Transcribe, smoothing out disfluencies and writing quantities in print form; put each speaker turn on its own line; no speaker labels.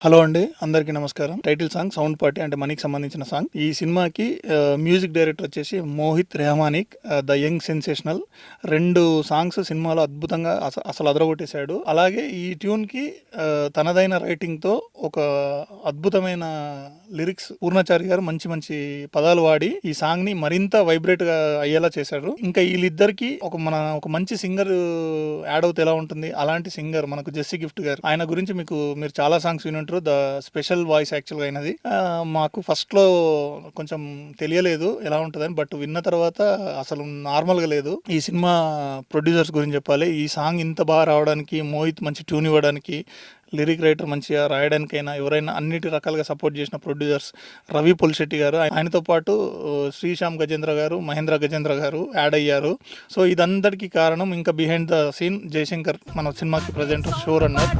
Hello అండి, అందరికీ నమస్కారం. టైటిల్ సాంగ్ సౌండ్ పార్టీ అంటే మనీకి సంబంధించిన సాంగ్. ఈ సినిమాకి మ్యూజిక్ డైరెక్టర్ వచ్చేసి మోహిత్ రెహమానిక్, ద యంగ్ సెన్సేషనల్. 2 సాంగ్స్ సినిమాలో అద్భుతంగా అసలు అదరగొట్టేశాడు. అలాగే ఈ ట్యూన్కి తనదైన రైటింగ్తో ఒక అద్భుతమైన లిరిక్స్ పూర్ణచారి గారు మంచి మంచి పదాలు వాడి ఈ సాంగ్ని మరింత వైబ్రేట్గా అయ్యేలా చేశాడు. ఇంకా వీళ్ళిద్దరికి ఒక మంచి సింగర్ యాడ్ అవుతే ఎలా ఉంటుంది, అలాంటి సింగర్ మనకు జెస్సీ గిఫ్ట్ గారు. ఆయన గురించి మీరు చాలా సాంగ్స్ విని ద స్పెషల్ వాయిస్ యాక్చువల్గా అయినది. మాకు ఫస్ట్లో కొంచెం తెలియలేదు ఎలా ఉంటుందని, బట్ విన్న తర్వాత అసలు నార్మల్గా లేదు. ఈ సినిమా ప్రొడ్యూసర్స్ గురించి చెప్పాలి. ఈ సాంగ్ ఇంత బాగా రావడానికి, మోహిత్ మంచి ట్యూన్ ఇవ్వడానికి, లిరిక్ రైటర్ మంచిగా రాయడానికైనా ఎవరైనా అన్నిటి రకాలుగా సపోర్ట్ చేసిన ప్రొడ్యూసర్స్ రవి పుల్శెట్టి గారు. ఆయనతో పాటు శ్రీశ్యామ్ గజేంద్ర గారు, మహేంద్ర గజేంద్ర గారు యాడ్ అయ్యారు. సో ఇదందరికీ కారణం ఇంకా బిహైండ్ ద సీన్ జయశంకర్ మన సినిమాకి ప్రజెంట్ షో రన్నర్.